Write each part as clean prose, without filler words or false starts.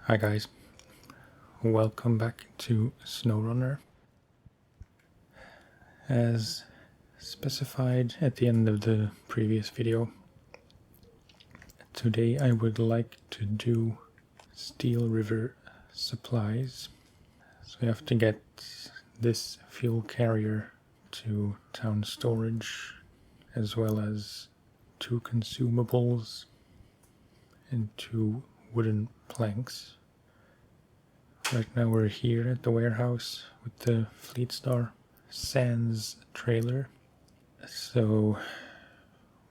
Hi guys, welcome back to Snowrunner. As specified at the end of the previous video, today I would like to do Steel River supplies. So we have to get this fuel carrier to town storage, as well as 2 consumables and 2 wooden planks. Right now we're here at the warehouse with the Fleet Star Sands trailer. So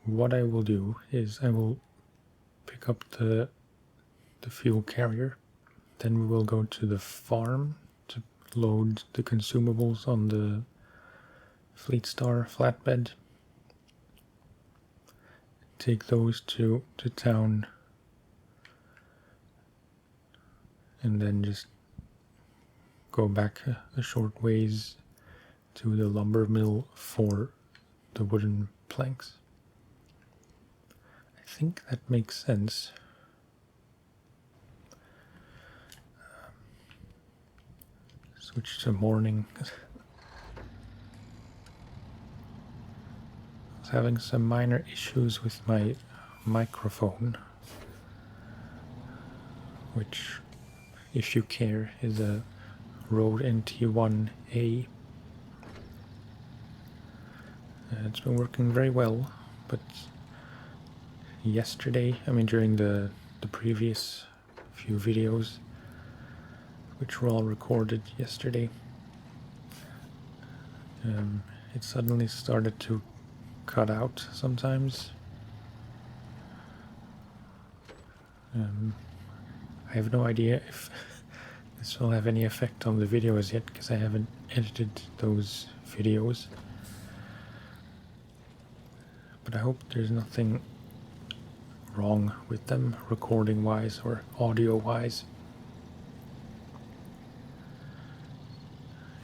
what I will do is I will pick up the fuel carrier, then we will go to the farm to load the consumables on the Fleet Star flatbed, take those to town, and then just go back a short ways to the lumber mill for the wooden planks. I think that makes sense. Switch to morning. I was having some minor issues with my microphone, which, if you care, is a Rode NT1A. It's been working very well, but yesterday, during the previous few videos, which were all recorded yesterday, it suddenly started to cut out sometimes. I have no idea if this will have any effect on the videos yet, because I haven't edited those videos. But I hope there's nothing wrong with them, recording-wise or audio-wise.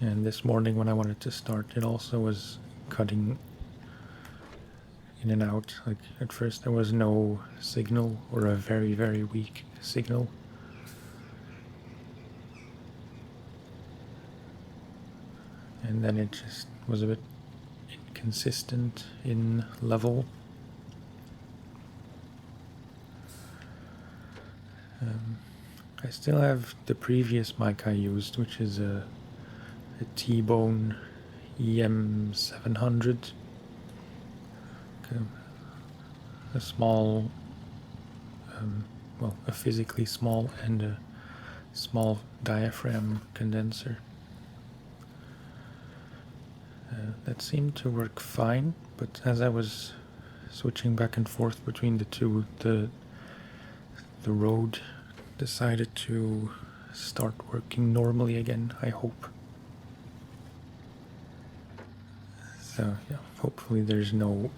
And this morning when I wanted to start, it also was cutting in and out. Like, at first there was no signal, or a very, very weak signal. And then it just was a bit inconsistent in level. I still have the previous mic I used, which is a T-Bone EM700. A small, well, a physically small and a small diaphragm condenser. That seemed to work fine, but as I was switching back and forth between the two, the Rode decided to start working normally again, I hope. So yeah, hopefully there's no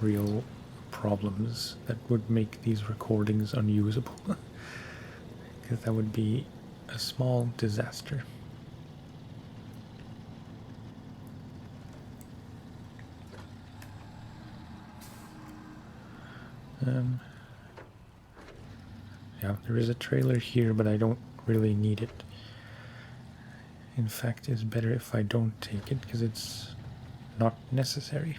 real problems that would make these recordings unusable, because that would be a small disaster. Yeah, there is a trailer here, but I don't really need it. In fact, it's better if I don't take it, because it's not necessary.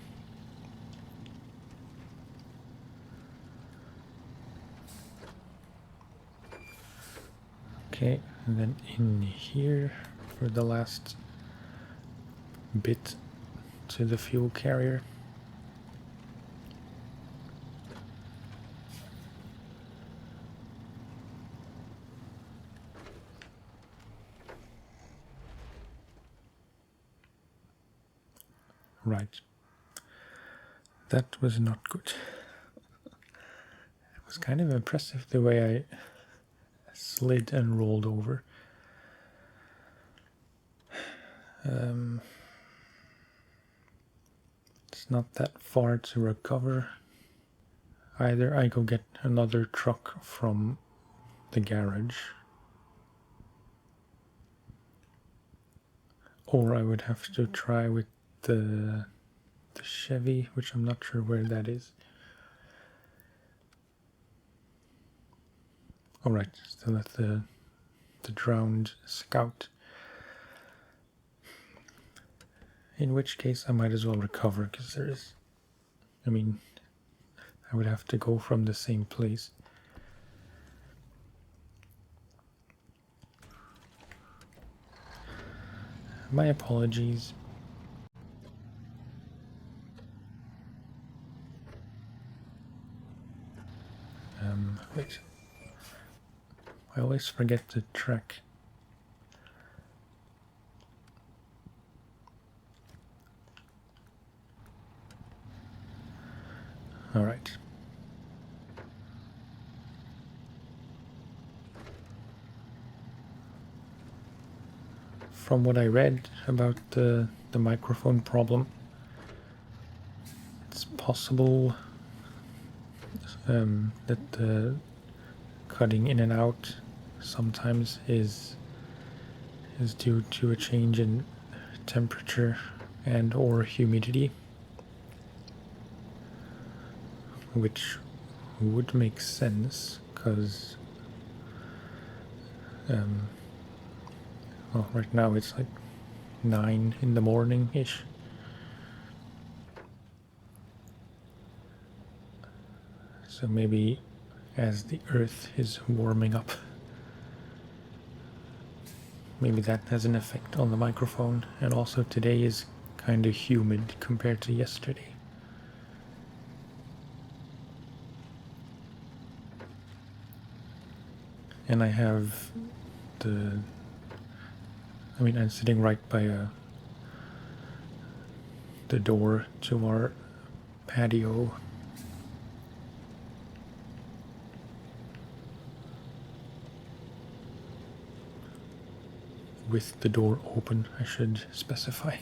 Okay, and then in here for the last bit to the fuel carrier. Right. That was not good. It was kind of impressive the way I slid and rolled over. It's not that far to recover. Either I go get another truck from the garage, or I would have to try with the Chevy, which I'm not sure where that is. Alright, still at the drowned scout. In which case I might as well recover, because there is... I mean, I would have to go from the same place. My apologies. Wait. I always forget to track. Alright. From what I read about the microphone problem, it's possible that the cutting in and out sometimes is due to a change in temperature and or humidity, which would make sense because well, right now it's like 9 in the morning ish. So maybe as the earth is warming up, maybe that has an effect on the microphone. And also today is kind of humid compared to yesterday. And I have I'm sitting right by the door to our patio. With the door open, I should specify.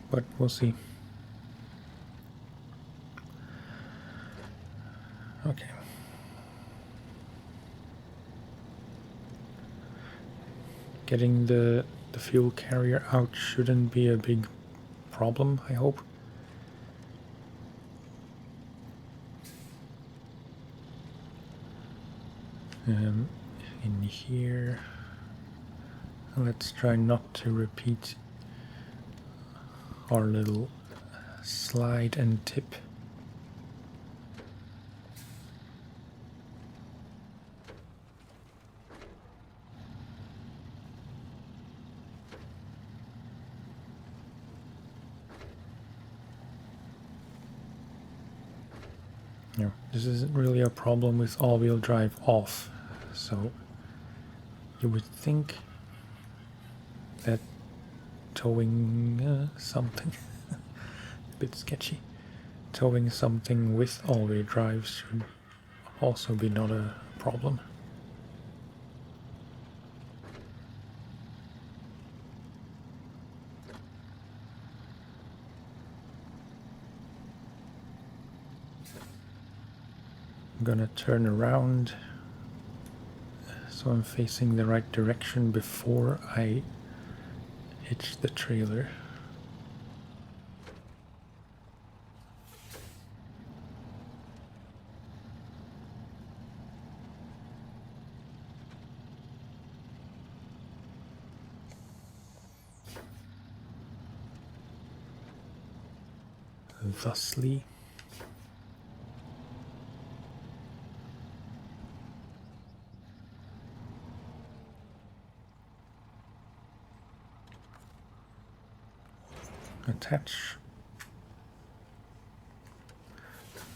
But we'll see. Okay. Getting the fuel carrier out shouldn't be a big problem, I hope. In here, let's try not to repeat our little slide and tip. No, this isn't really a problem with all-wheel drive off, so you would think that towing something, a bit sketchy, towing something with all-wheel drive should also be not a problem. I'm gonna turn around so I'm facing the right direction before I hitch the trailer. Thusly. Attach.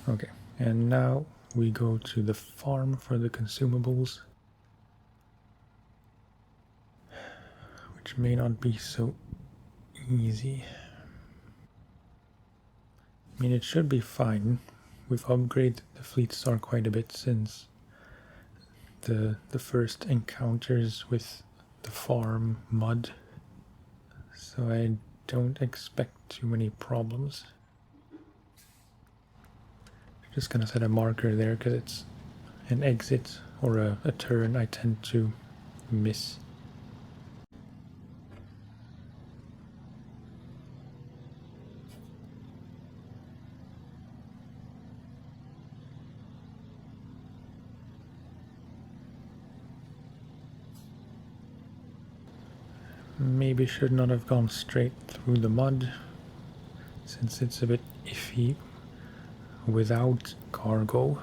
Okay, and now we go to the farm for the consumables, which may not be so easy. I mean, it should be fine. We've upgraded the fleet star quite a bit since the first encounters with the farm mud, so I don't expect too many problems. Just gonna set a marker there because it's an exit or a turn I tend to miss. Maybe should not have gone straight through the mud, since it's a bit iffy without cargo.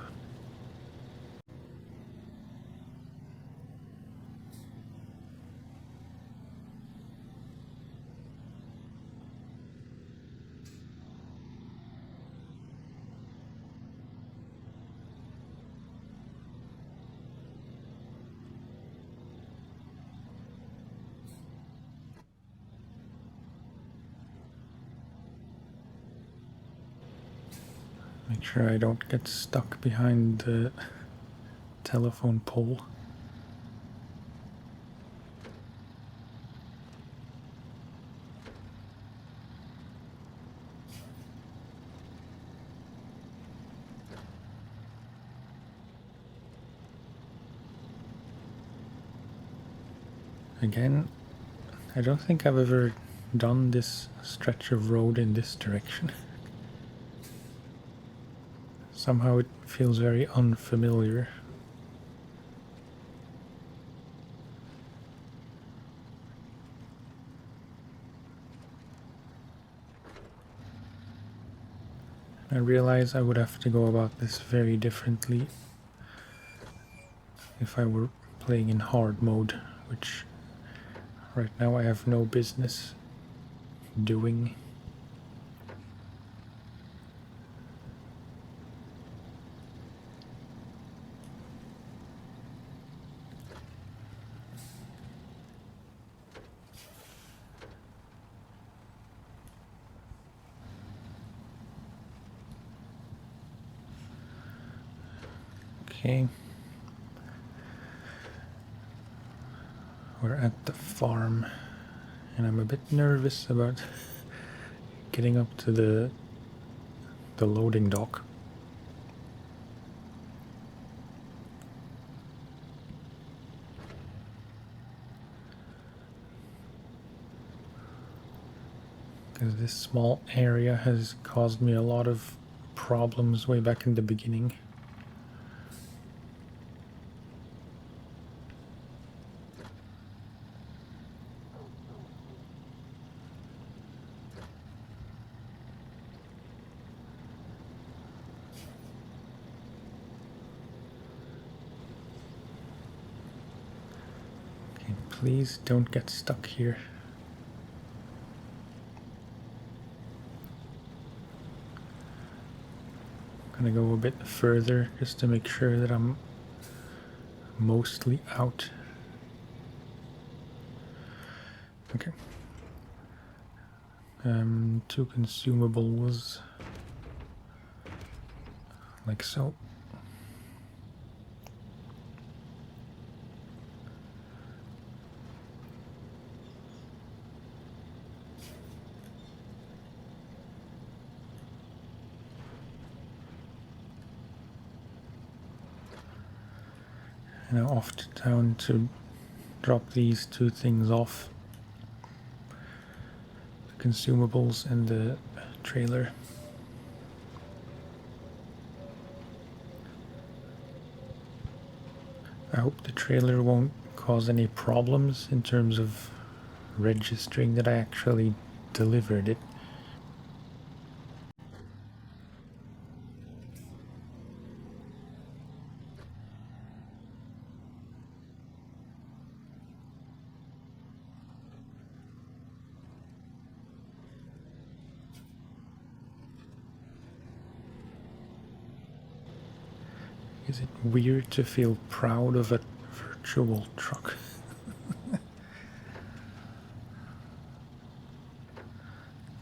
Make sure I don't get stuck behind the telephone pole. Again, I don't think I've ever done this stretch of road in this direction. Somehow it feels very unfamiliar. I realize I would have to go about this very differently if I were playing in hard mode, which right now I have no business doing. Okay. We're at the farm, and I'm a bit nervous about getting up to the loading dock. Because this small area has caused me a lot of problems way back in the beginning. Okay, please don't get stuck here. I'm gonna go a bit further just to make sure that I'm mostly out. Okay. 2 consumables, like so. Now off to town to drop these 2 things off. The consumables and the trailer. I hope the trailer won't cause any problems in terms of registering that I actually delivered it. Is it weird to feel proud of a virtual truck?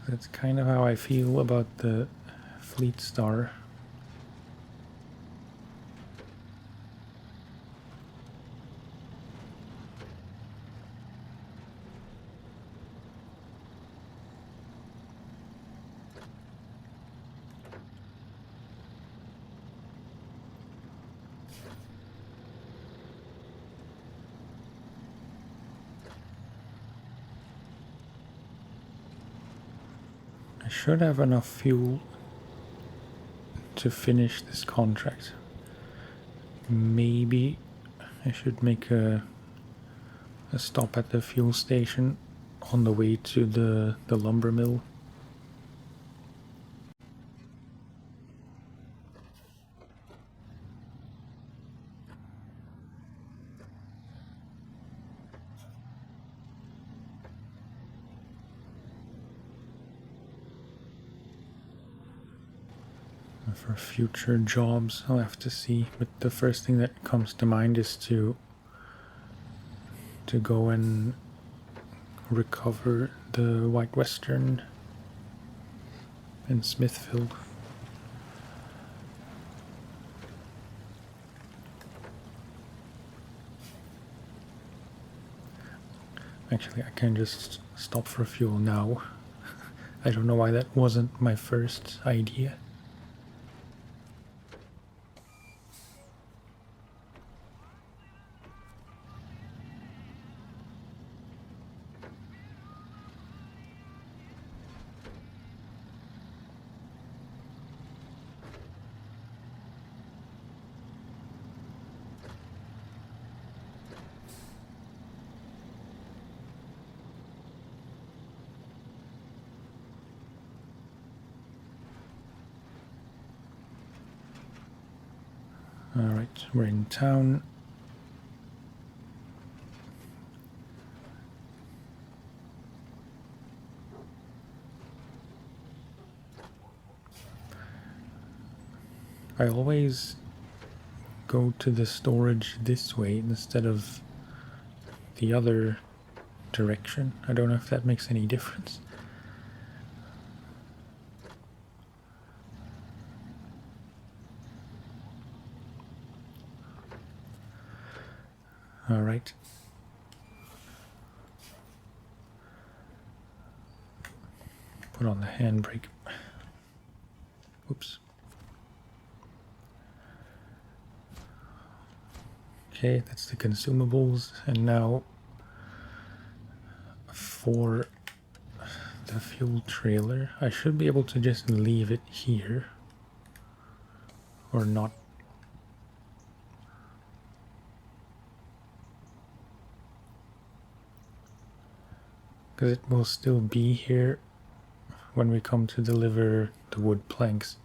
That's kind of how I feel about the Fleet Star. I should have enough fuel to finish this contract. Maybe I should make a stop at the fuel station on the way to the lumber mill. For future jobs, I'll have to see. But the first thing that comes to mind is to go and recover the White Western in Smithfield. Actually, I can just stop for fuel now. I don't know why that wasn't my first idea. Alright, we're in town. I always go to the storage this way instead of the other direction. I don't know if that makes any difference. All right. Put on the handbrake. Oops. Okay, that's the consumables. And now for the fuel trailer, I should be able to just leave it here. Or not. Because it will still be here when we come to deliver the wood planks.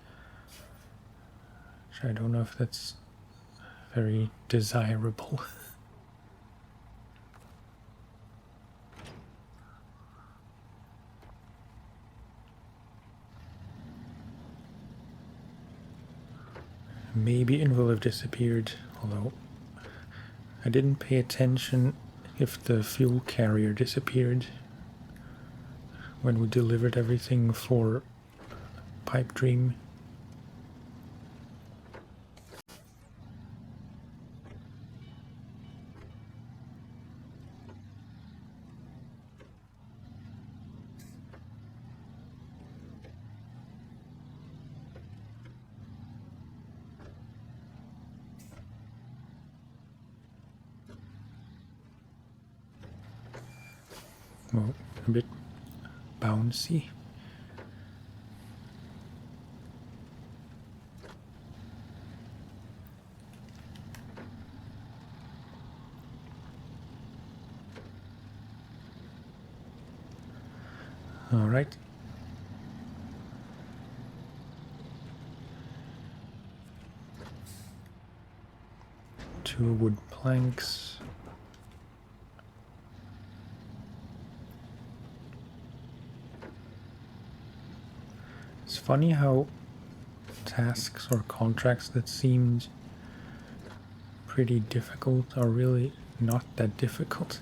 Which I don't know if that's very desirable. Maybe it will have disappeared, although I didn't pay attention if the fuel carrier disappeared when we delivered everything for Pipe Dream. Well, a bit bouncy. All right. Two wood planks. It's funny how tasks or contracts that seemed pretty difficult are really not that difficult.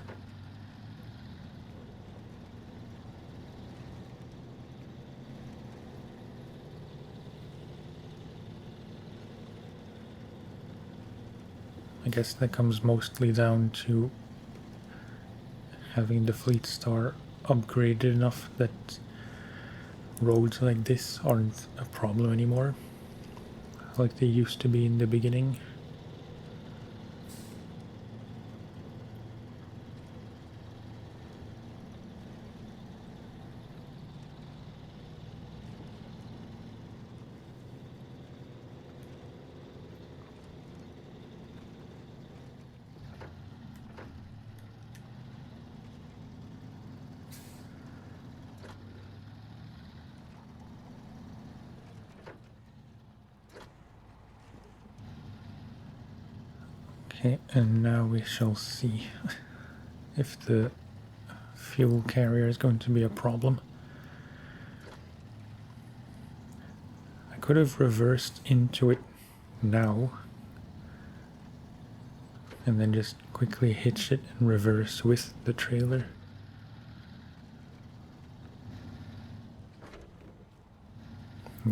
I guess that comes mostly down to having the Fleet Star upgraded enough that roads like this aren't a problem anymore, like they used to be in the beginning. Okay, and now we shall see if the fuel carrier is going to be a problem. I could have reversed into it now and then just quickly hitch it and reverse with the trailer.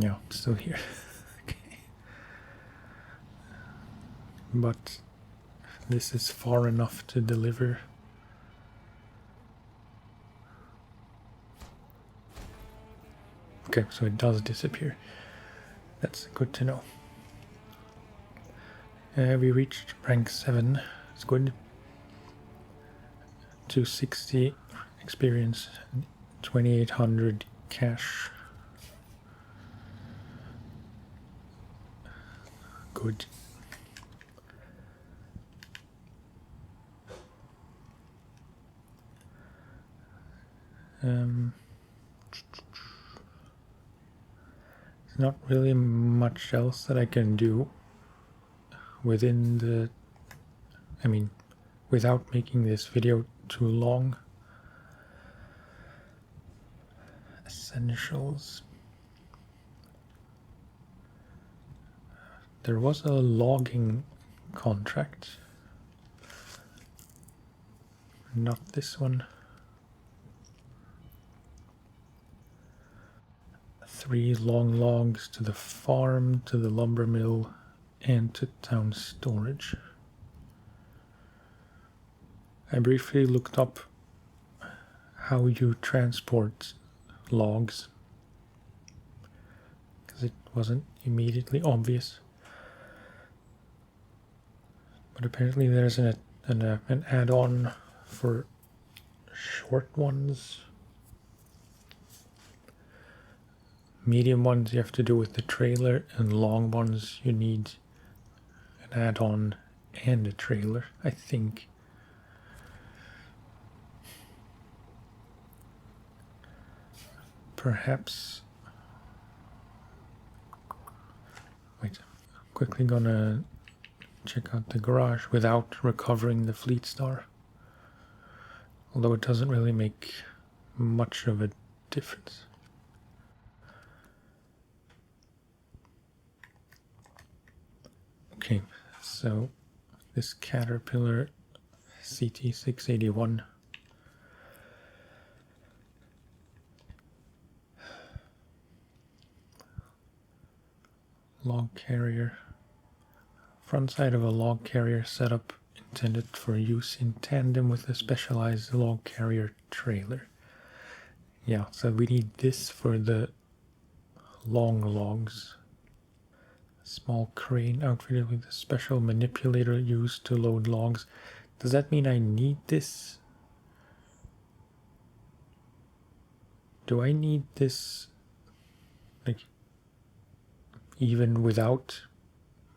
Yeah, it's still here. Okay. But this is far enough to deliver. Okay, so it does disappear. That's good to know. We reached rank 7. It's good. 260 experience, 2800 cash. Good. There's not really much else that I can do within the, without making this video too long. Essentials. There was a logging contract. Not this one. 3 long logs to the farm, to the lumber mill, and to town storage. I briefly looked up how you transport logs because it wasn't immediately obvious. But apparently there's an add-on for short ones. Medium ones you have to do with the trailer, and long ones you need an add-on and a trailer, I think. Perhaps. Wait, I'm quickly gonna check out the garage without recovering the fleet star. Although it doesn't really make much of a difference. Okay, so this Caterpillar CT681 log carrier, front side of a log carrier setup intended for use in tandem with a specialized log carrier trailer. Yeah, so we need this for the long logs. Small crane outfitted with a special manipulator used to load logs. Does that mean I need this? Do I need this, like, even without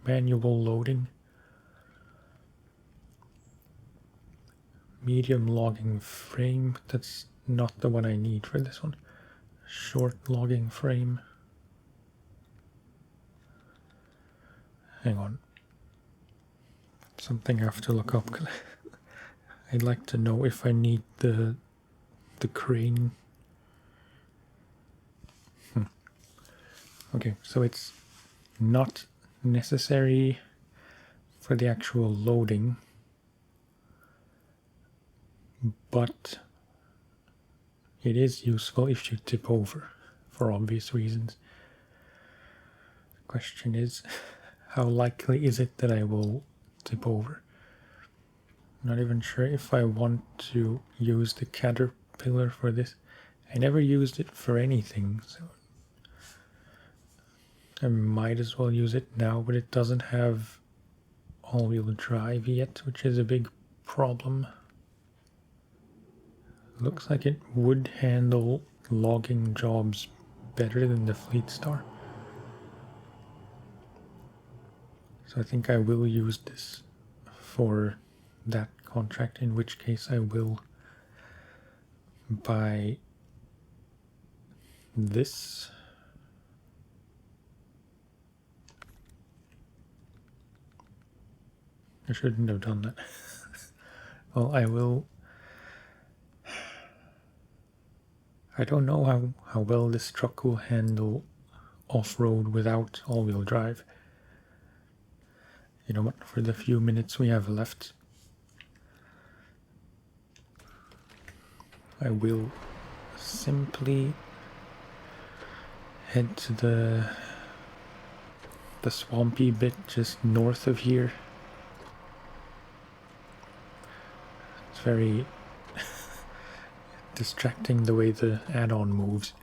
manual loading? Medium logging frame, that's not the one I need for this one. Short logging frame. Hang on. Something I have to look up. I'd like to know if I need the crane. Okay, so it's not necessary for the actual loading, but it is useful if you tip over, for obvious reasons. The question is, how likely is it that I will tip over? I'm not even sure if I want to use the Caterpillar for this. I never used it for anything, so I might as well use it now, but it doesn't have all-wheel drive yet, which is a big problem. Looks like it would handle logging jobs better than the Fleet Star. So I think I will use this for that contract, in which case I will buy this. I shouldn't have done that. Well, I will. I don't know how well this truck will handle off-road without all-wheel drive. You know what, for the few minutes we have left, I will simply head to the swampy bit just north of here. It's very distracting the way the add-on moves.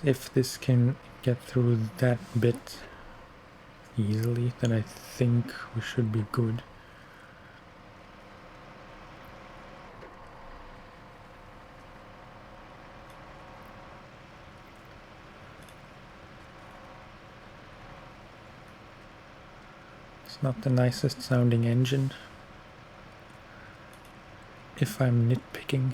If this can get through that bit easily, then I think we should be good. It's not the nicest sounding engine, if I'm nitpicking.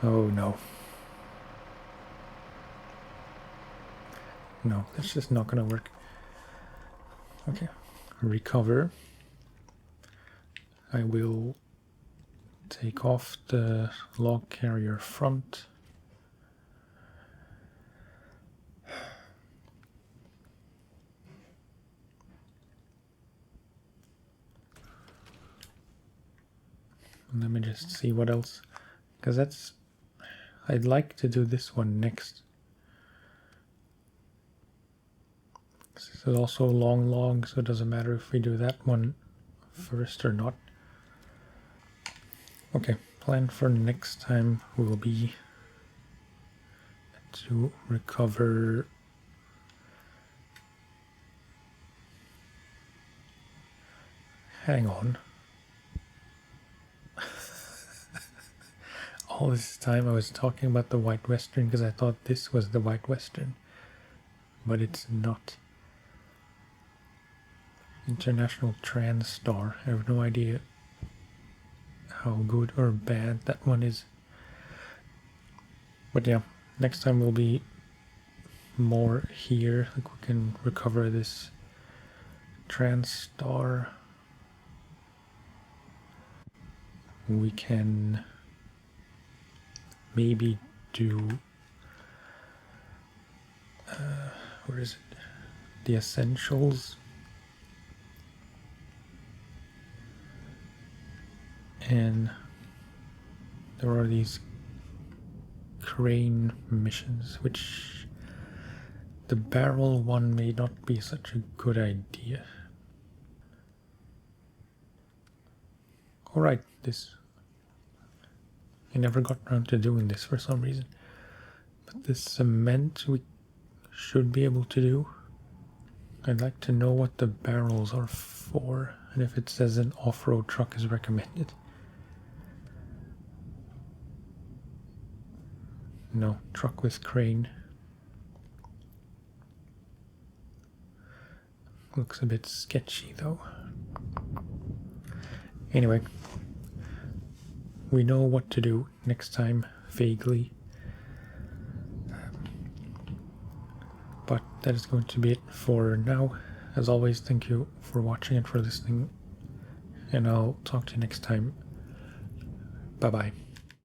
Oh no. No, that's just not gonna work. Okay, recover. I will take off the log carrier front. Let me just see what else, because that's, I'd like to do this one next. This is also a long log, so it doesn't matter if we do that one first or not. Okay, plan for next time will be to recover hang on. All this time I was talking about the White Western because I thought this was the White Western, but it's not. International Trans Star. I have no idea how good or bad that one is. But yeah, next time will be more here. Like we can recover this Trans Star. We can maybe do where is it? The Essentials. And there are these crane missions, which the barrel one may not be such a good idea. Alright, I never got around to doing this for some reason. But this cement we should be able to do. I'd like to know what the barrels are for, and if it says an off-road truck is recommended. No, truck with crane. Looks a bit sketchy though. Anyway, we know what to do next time, vaguely. But that is going to be it for now. As always, thank you for watching and for listening. And I'll talk to you next time. Bye bye.